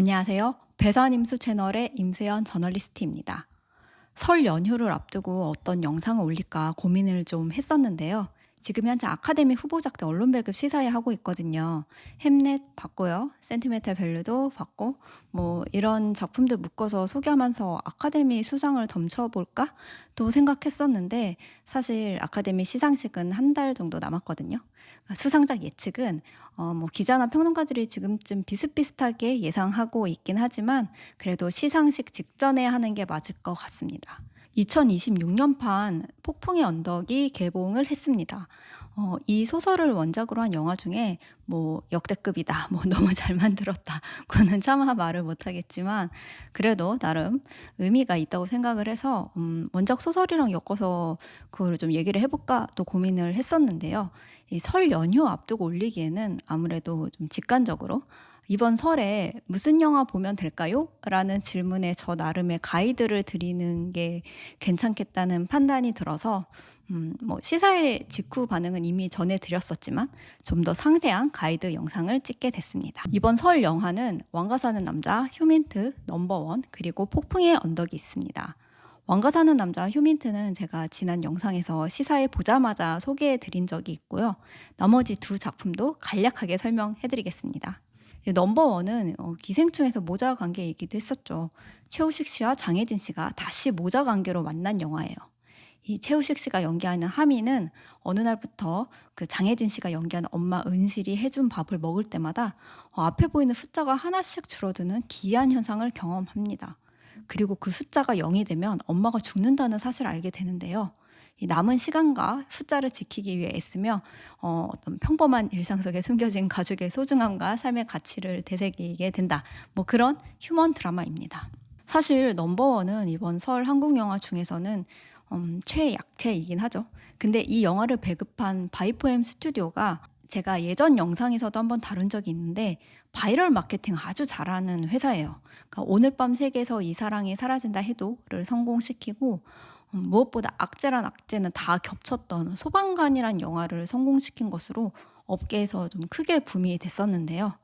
안녕하세요. 배산임수 채널의 임수연 저널리스트입니다. 설 연휴를 앞두고 어떤 영상을 올릴까 고민을 좀 했었는데요. 지금 현재 아카데미 후보작들 언론 배급 시사회 하고 있거든요. 햄넷 봤고요. 센티멘탈 밸류도 봤고 이런 작품들 묶어서 소개하면서 아카데미 수상을 덤춰볼까 또 생각했었는데 사실 아카데미 시상식은 한 달 정도 남았거든요. 수상작 예측은 기자나 평론가들이 지금쯤 비슷비슷하게 예상하고 있긴 하지만 그래도 시상식 직전에 하는 게 맞을 것 같습니다. 2026년판 폭풍의 언덕이 개봉을 했습니다. 이 소설을 원작으로 한 영화 중에 역대급이다, 너무 잘 만들었다, 그거는 차마 말을 못하겠지만 그래도 나름 의미가 있다고 생각을 해서 원작 소설이랑 엮어서 그거를 좀 얘기를 해볼까 또 고민을 했었는데요. 이 설 연휴 앞두고 올리기에는 아무래도 좀 직관적으로 이번 설에 무슨 영화 보면 될까요? 라는 질문에 저 나름의 가이드를 드리는 게 괜찮겠다는 판단이 들어서 시사회 직후 반응은 이미 전해드렸었지만 좀 더 상세한 가이드 영상을 찍게 됐습니다. 이번 설 영화는 왕가 사는 남자, 휴민트, 넘버원, 그리고 폭풍의 언덕이 있습니다. 왕가 사는 남자 휴민트는 제가 지난 영상에서 시사회 보자마자 소개해 드린 적이 있고요. 나머지 두 작품도 간략하게 설명해 드리겠습니다. 넘버원은 기생충에서 모자 관계 얘기도 했었죠. 최우식 씨와 장혜진 씨가 다시 모자 관계로 만난 영화예요. 이 최우식 씨가 연기하는 하미는 어느 날부터 그 장혜진 씨가 연기하는 엄마 은실이 해준 밥을 먹을 때마다 앞에 보이는 숫자가 하나씩 줄어드는 기이한 현상을 경험합니다. 그리고 그 숫자가 0이 되면 엄마가 죽는다는 사실을 알게 되는데요. 이 남은 시간과 숫자를 지키기 위해 애쓰며 어떤 평범한 일상 속에 숨겨진 가족의 소중함과 삶의 가치를 되새기게 된다. 그런 휴먼 드라마입니다. 사실 넘버원은 이번 설 한국 영화 중에서는 최약체이긴 하죠. 근데 이 영화를 배급한 바이포엠 스튜디오가 제가 예전 영상에서도 한번 다룬 적이 있는데 바이럴 마케팅 아주 잘하는 회사예요. 그러니까 오늘 밤 세계에서 이 사랑이 사라진다 해도를 성공시키고 무엇보다 악재란 악재는 다 겹쳤던 소방관이란 영화를 성공시킨 것으로 업계에서 좀 크게 붐이 됐었는데요.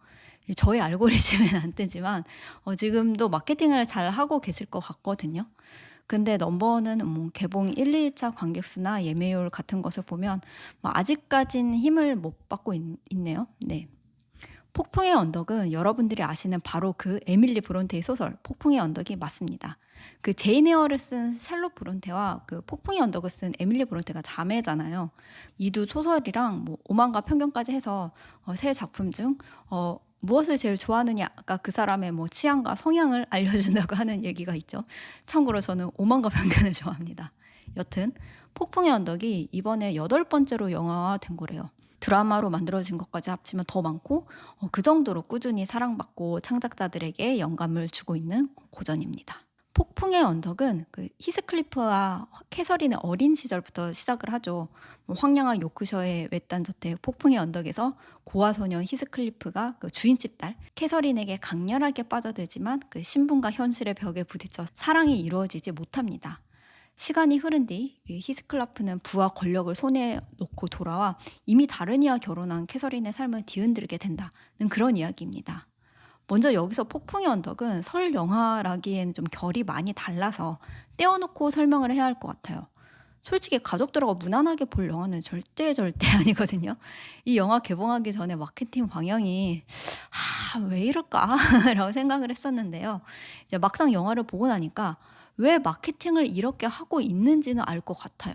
저의 알고리즘에는 안 뜨지만 지금도 마케팅을 잘 하고 계실 것 같거든요. 근데 넘버원은 개봉 1, 2차 관객 수나 예매율 같은 것을 보면 아직까진 힘을 못 받고 있네요. 네. 폭풍의 언덕은 여러분들이 아시는 바로 그 에밀리 브론테의 소설 폭풍의 언덕이 맞습니다. 그 제인 에어를 쓴 샬롯 브론테와 그 폭풍의 언덕을 쓴 에밀리 브론테가 자매잖아요. 이 두 소설이랑 오만과 편견까지 해서 세 작품 중 무엇을 제일 좋아하느냐가 그 사람의 취향과 성향을 알려준다고 하는 얘기가 있죠. 참고로 저는 오만과 편견을 좋아합니다. 여튼 폭풍의 언덕이 이번에 8번째로 영화화된 거래요. 드라마로 만들어진 것까지 합치면 더 많고 그 정도로 꾸준히 사랑받고 창작자들에게 영감을 주고 있는 고전입니다. 폭풍의 언덕은 그 히스클리프와 캐서린의 어린 시절부터 시작을 하죠. 황량한 요크셔의 외딴 저택 폭풍의 언덕에서 고아소년 히스클리프가 그 주인집 딸 캐서린에게 강렬하게 빠져들지만 그 신분과 현실의 벽에 부딪혀 사랑이 이루어지지 못합니다. 시간이 흐른 뒤 히스클라프는 부와 권력을 손에 놓고 돌아와 이미 다른 이와 결혼한 캐서린의 삶을 뒤흔들게 된다는 그런 이야기입니다. 먼저 여기서 폭풍의 언덕은 설 영화라기에는 좀 결이 많이 달라서 떼어놓고 설명을 해야 할 것 같아요. 솔직히 가족들하고 무난하게 볼 영화는 절대 아니거든요. 이 영화 개봉하기 전에 마케팅 방향이 왜 이럴까? 라고 생각을 했었는데요. 이제 막상 영화를 보고 나니까 왜 마케팅을 이렇게 하고 있는지는 알 것 같아요.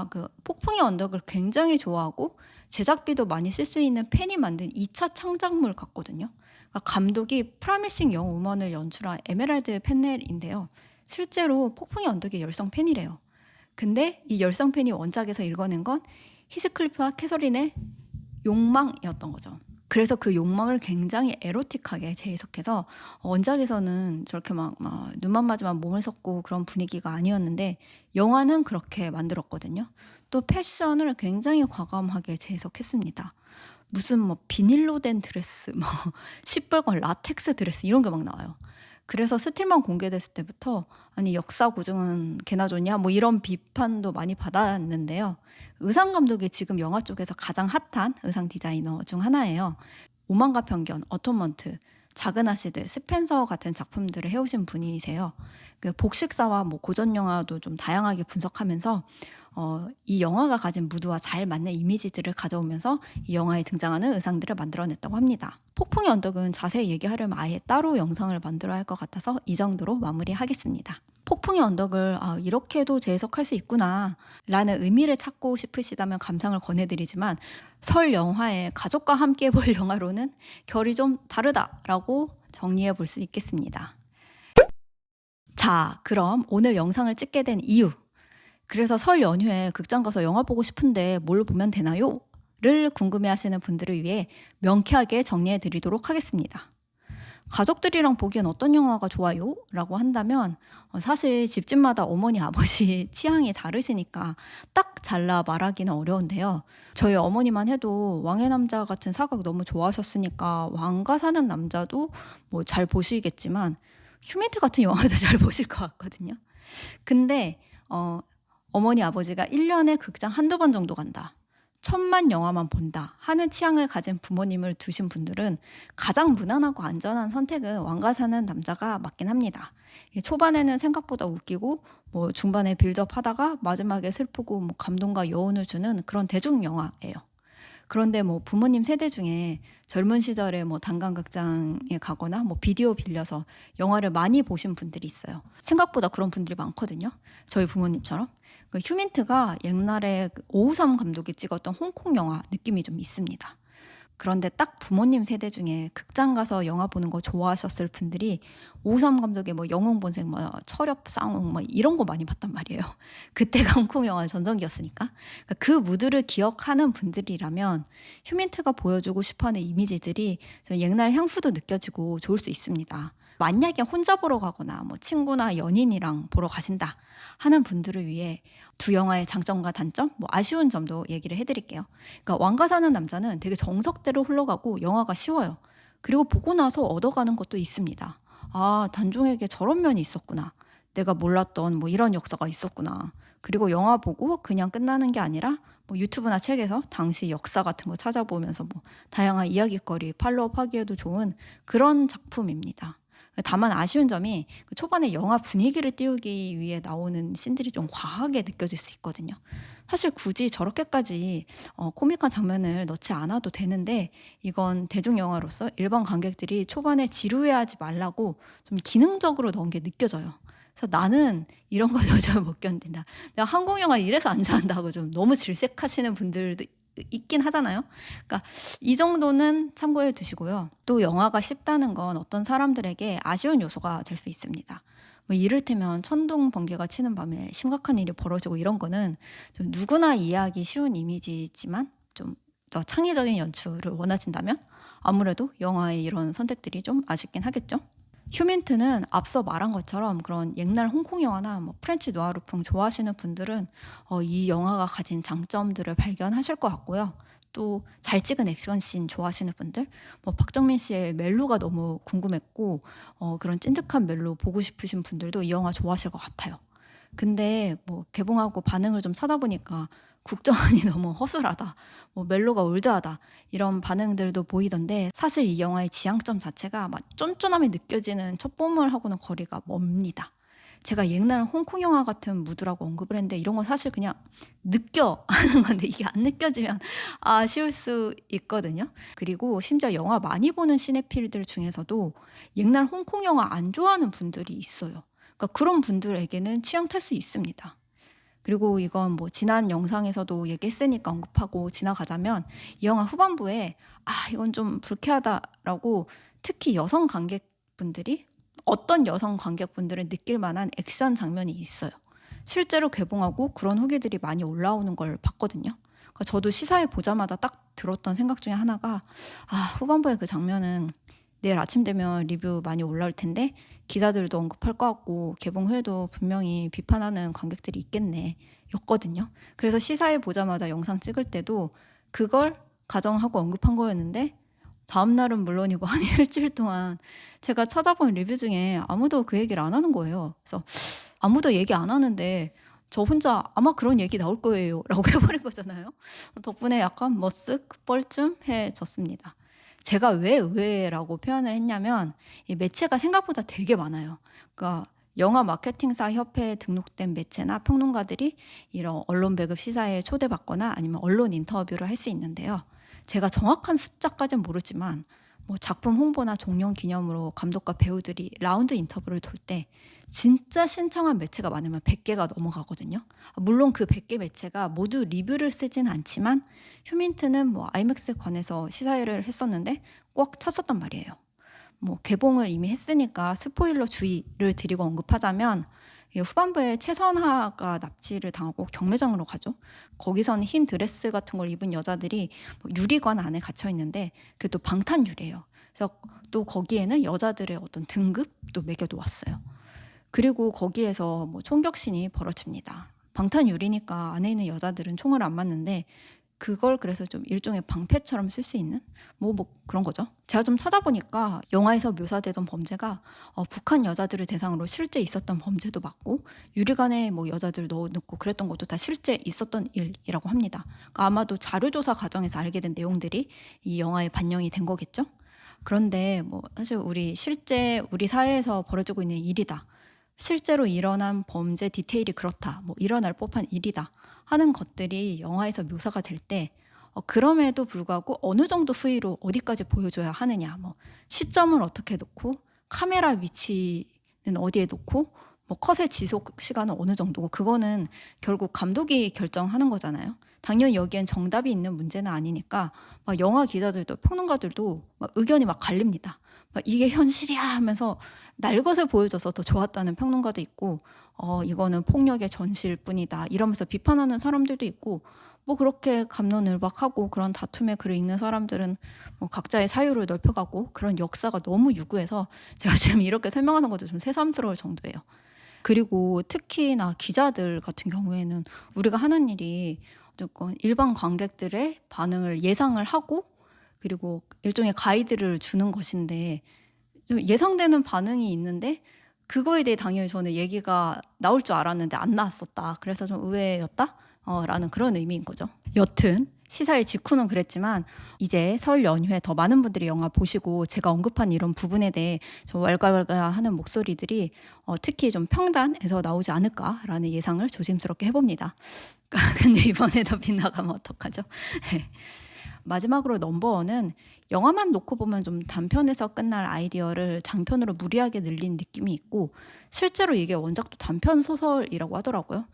그 폭풍의 언덕을 굉장히 좋아하고 제작비도 많이 쓸 수 있는 팬이 만든 2차 창작물 같거든요. 그러니까 감독이 프라미싱 영 우먼을 연출한 에메랄드 펜넬인데요. 실제로 폭풍의 언덕의 열성 팬이래요. 근데 이 열성 팬이 원작에서 읽어낸 건 히스클리프와 캐서린의 욕망이었던 거죠. 그래서 그 욕망을 굉장히 에로틱하게 재해석해서 원작에서는 저렇게 막 눈만 맞으면 몸을 섞고 그런 분위기가 아니었는데 영화는 그렇게 만들었거든요. 또 패션을 굉장히 과감하게 재해석했습니다. 무슨 비닐로 된 드레스, 시뻘건 라텍스 드레스 이런 게 막 나와요. 그래서 스틸만 공개됐을 때부터 아니 역사 고증은 개나 좋냐 이런 비판도 많이 받았는데요. 의상 감독이 지금 영화 쪽에서 가장 핫한 의상 디자이너 중 하나예요. 오만과 편견, 어톤먼트 작은 아씨들, 스펜서 같은 작품들을 해오신 분이세요. 그 복식사와 뭐 고전 영화도 좀 다양하게 분석하면서 이 영화가 가진 무드와 잘 맞는 이미지들을 가져오면서 이 영화에 등장하는 의상들을 만들어냈다고 합니다. 폭풍의 언덕은 자세히 얘기하려면 아예 따로 영상을 만들어야 할 것 같아서 이 정도로 마무리하겠습니다. 폭풍의 언덕을 이렇게도 재해석할 수 있구나 라는 의미를 찾고 싶으시다면 감상을 권해드리지만 설 영화에 가족과 함께 볼 영화로는 결이 좀 다르다라고 정리해 볼 수 있겠습니다. 자, 그럼 오늘 영상을 찍게 된 이유, 그래서 설 연휴에 극장 가서 영화 보고 싶은데 뭘 보면 되나요? 를 궁금해하시는 분들을 위해 명쾌하게 정리해 드리도록 하겠습니다. 가족들이랑 보기엔 어떤 영화가 좋아요? 라고 한다면 사실 집집마다 어머니 아버지 취향이 다르시니까 딱 잘라 말하기는 어려운데요. 저희 어머니만 해도 왕의 남자 같은 사극 너무 좋아하셨으니까 왕가 사는 남자도 뭐 잘 보시겠지만 휴민트 같은 영화도 잘 보실 것 같거든요. 근데 어머니 아버지가 1년에 극장 한두 번 정도 간다, 천만 영화만 본다 하는 취향을 가진 부모님을 두신 분들은 가장 무난하고 안전한 선택은 왕가 사는 남자가 맞긴 합니다. 초반에는 생각보다 웃기고 뭐 중반에 빌드업 하다가 마지막에 슬프고 뭐 감동과 여운을 주는 그런 대중 영화예요. 그런데 뭐 부모님 세대 중에 젊은 시절에 뭐 단강극장에 가거나 뭐 비디오 빌려서 영화를 많이 보신 분들이 있어요. 생각보다 그런 분들이 많거든요. 저희 부모님처럼. 그 휴민트가 옛날에 오우삼 감독이 찍었던 홍콩 영화 느낌이 좀 있습니다. 그런데 딱 부모님 세대 중에 극장 가서 영화 보는 거 좋아하셨을 분들이 오우삼 감독의 뭐 영웅본색, 뭐 철엽 쌍웅 뭐 이런 거 많이 봤단 말이에요. 그때가 홍콩 영화 전성기였으니까. 그러니까 그 무드를 기억하는 분들이라면 휴민트가 보여주고 싶어하는 이미지들이 좀 옛날 향수도 느껴지고 좋을 수 있습니다. 만약에 혼자 보러 가거나 뭐 친구나 연인이랑 보러 가신다 하는 분들을 위해 두 영화의 장점과 단점, 뭐 아쉬운 점도 얘기를 해드릴게요. 그러니까 왕가 사는 남자는 되게 정석대로 흘러가고 영화가 쉬워요. 그리고 보고 나서 얻어가는 것도 있습니다. 아, 단종에게 저런 면이 있었구나. 내가 몰랐던 뭐 이런 역사가 있었구나. 그리고 영화 보고 그냥 끝나는 게 아니라 뭐 유튜브나 책에서 당시 역사 같은 거 찾아보면서 뭐 다양한 이야깃거리 팔로우하기에도 좋은 그런 작품입니다. 다만 아쉬운 점이 초반에 영화 분위기를 띄우기 위해 나오는 씬들이 좀 과하게 느껴질 수 있거든요. 사실 굳이 저렇게까지 코믹한 장면을 넣지 않아도 되는데 이건 대중영화로서 일반 관객들이 초반에 지루해하지 말라고 좀 기능적으로 넣은 게 느껴져요. 그래서 나는 이런 거 여전히 못 견딘다. 내가 한국 영화 이래서 안 좋아한다고 좀 너무 질색하시는 분들도 있긴 하잖아요. 그러니까 이 정도는 참고해 두시고요. 또 영화가 쉽다는 건 어떤 사람들에게 아쉬운 요소가 될 수 있습니다. 뭐 이를테면 천둥 번개가 치는 밤에 심각한 일이 벌어지고 이런 거는 좀 누구나 이해하기 쉬운 이미지지만 좀 더 창의적인 연출을 원하신다면 아무래도 영화의 이런 선택들이 좀 아쉽긴 하겠죠. 휴민트는 앞서 말한 것처럼 그런 옛날 홍콩 영화나 뭐 프렌치 누아르풍 좋아하시는 분들은 이 영화가 가진 장점들을 발견하실 것 같고요. 또 잘 찍은 액션씬 좋아하시는 분들, 뭐 박정민 씨의 멜로가 너무 궁금했고 그런 찐득한 멜로 보고 싶으신 분들도 이 영화 좋아하실 것 같아요. 근데 뭐 개봉하고 반응을 좀 찾아보니까 국정원이 너무 허술하다, 뭐 멜로가 올드하다 이런 반응들도 보이던데 사실 이 영화의 지향점 자체가 막 쫀쫀함이 느껴지는 첩보물하고는 거리가 멉니다. 제가 옛날 홍콩 영화 같은 무드라고 언급을 했는데 이런 건 사실 그냥 느껴 하는 건데 이게 안 느껴지면 아쉬울 수 있거든요. 그리고 심지어 영화 많이 보는 시네필들 중에서도 옛날 홍콩 영화 안 좋아하는 분들이 있어요. 그러니까 그런 분들에게는 취향 탈 수 있습니다. 그리고 이건 뭐 지난 영상에서도 얘기했으니까 언급하고 지나가자면 이 영화 후반부에 이건 좀 불쾌하다라고 특히 여성 관객분들이 어떤 여성 관객분들은 느낄 만한 액션 장면이 있어요. 실제로 개봉하고 그런 후기들이 많이 올라오는 걸 봤거든요. 그러니까 저도 시사회 보자마자 딱 들었던 생각 중에 하나가 후반부의 그 장면은 내일 아침 되면 리뷰 많이 올라올 텐데 기자들도 언급할 것 같고 개봉 후에도 분명히 비판하는 관객들이 있겠네 였거든요. 그래서 시사회 보자마자 영상 찍을 때도 그걸 가정하고 언급한 거였는데 다음날은 물론이고 한 일주일 동안 제가 찾아본 리뷰 중에 아무도 그 얘기를 안 하는 거예요. 그래서 아무도 얘기 안 하는데 저 혼자 아마 그런 얘기 나올 거예요 라고 해버린 거잖아요. 덕분에 약간 머쓱 뻘쭘해졌습니다. 제가 왜 의외라고 표현을 했냐면 이 매체가 생각보다 되게 많아요. 그러니까 영화 마케팅사 협회에 등록된 매체나 평론가들이 이런 언론 배급 시사회에 초대받거나 아니면 언론 인터뷰를 할 수 있는데요. 제가 정확한 숫자까지는 모르지만 뭐 작품 홍보나 종영 기념으로 감독과 배우들이 라운드 인터뷰를 돌 때 진짜 신청한 매체가 많으면 100개가 넘어가거든요. 물론 그 100개 매체가 모두 리뷰를 쓰진 않지만 휴민트는 뭐 아이맥스 관에서 시사회를 했었는데 꼭 쳤었단 말이에요. 뭐 개봉을 이미 했으니까 스포일러 주의를 드리고 언급하자면 후반부에 최선화가 납치를 당하고 경매장으로 가죠. 거기서는 흰 드레스 같은 걸 입은 여자들이 뭐 유리관 안에 갇혀 있는데 그게 또 방탄유리예요. 그래서 또 거기에는 여자들의 어떤 등급도 매겨 놓았어요. 그리고 거기에서 뭐 총격신이 벌어집니다. 방탄유리니까 안에 있는 여자들은 총을 안 맞는데 그걸 그래서 좀 일종의 방패처럼 쓸 수 있는 뭐 그런 거죠. 제가 좀 찾아보니까 영화에서 묘사되던 범죄가 북한 여자들을 대상으로 실제 있었던 범죄도 맞고 유리관에 뭐 여자들 넣어놓고 그랬던 것도 다 실제 있었던 일이라고 합니다. 그러니까 아마도 자료조사 과정에서 알게 된 내용들이 이 영화에 반영이 된 거겠죠. 그런데 뭐 사실 실제 우리 사회에서 벌어지고 있는 일이다. 실제로 일어난 범죄 디테일이 그렇다. 뭐 일어날 법한 일이다. 하는 것들이 영화에서 묘사가 될 때 그럼에도 불구하고 어느 정도 수위로 어디까지 보여줘야 하느냐. 뭐 시점을 어떻게 놓고 카메라 위치는 어디에 놓고 뭐 컷의 지속 시간은 어느 정도고 그거는 결국 감독이 결정하는 거잖아요. 당연히 여기엔 정답이 있는 문제는 아니니까 막 영화 기자들도 평론가들도 막 의견이 막 갈립니다. 막 이게 현실이야 하면서 날것을 보여줘서 더 좋았다는 평론가도 있고 이거는 폭력의 전시일 뿐이다 이러면서 비판하는 사람들도 있고 뭐 그렇게 갑론을박하고 그런 다툼의 글을 읽는 사람들은 뭐 각자의 사유를 넓혀가고 그런 역사가 너무 유구해서 제가 지금 이렇게 설명하는 것도 좀 새삼스러울 정도예요. 그리고 특히나 기자들 같은 경우에는 우리가 하는 일이 어쨌건 일반 관객들의 반응을 예상을 하고 그리고 일종의 가이드를 주는 것인데 좀 예상되는 반응이 있는데 그거에 대해 당연히 저는 얘기가 나올 줄 알았는데 안 나왔었다. 그래서 좀 의외였다. 라는 그런 의미인 거죠. 여튼 시사회 직후는 그랬지만 이제 설 연휴에 더 많은 분들이 영화 보시고 제가 언급한 이런 부분에 대해 좀 왈가왈가하는 목소리들이 특히 좀 평단에서 나오지 않을까라는 예상을 조심스럽게 해봅니다. 근데 이번에도 빗나가면 어떡하죠? 마지막으로 넘버원은 영화만 놓고 보면 좀 단편에서 끝날 아이디어를 장편으로 무리하게 늘린 느낌이 있고 실제로 이게 원작도 단편 소설이라고 하더라고요.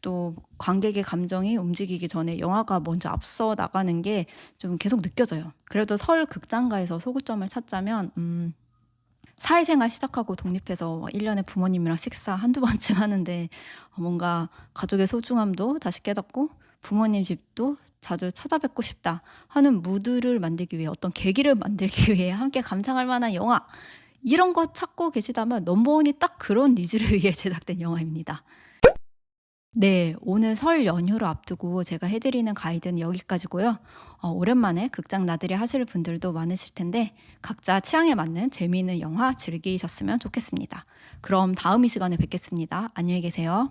또 관객의 감정이 움직이기 전에 영화가 먼저 앞서 나가는 게 좀 계속 느껴져요. 그래도 설 극장가에서 소구점을 찾자면 사회생활 시작하고 독립해서 1년에 부모님이랑 식사 한두 번쯤 하는데 뭔가 가족의 소중함도 다시 깨닫고 부모님 집도 자주 찾아뵙고 싶다 하는 무드를 만들기 위해 어떤 계기를 만들기 위해 함께 감상할 만한 영화 이런 거 찾고 계시다면 넘버원이 딱 그런 니즈를 위해 제작된 영화입니다. 네, 오늘 설 연휴를 앞두고 제가 해드리는 가이드는 여기까지고요. 오랜만에 극장 나들이 하실 분들도 많으실 텐데 각자 취향에 맞는 재미있는 영화 즐기셨으면 좋겠습니다. 그럼 다음 이 시간에 뵙겠습니다. 안녕히 계세요.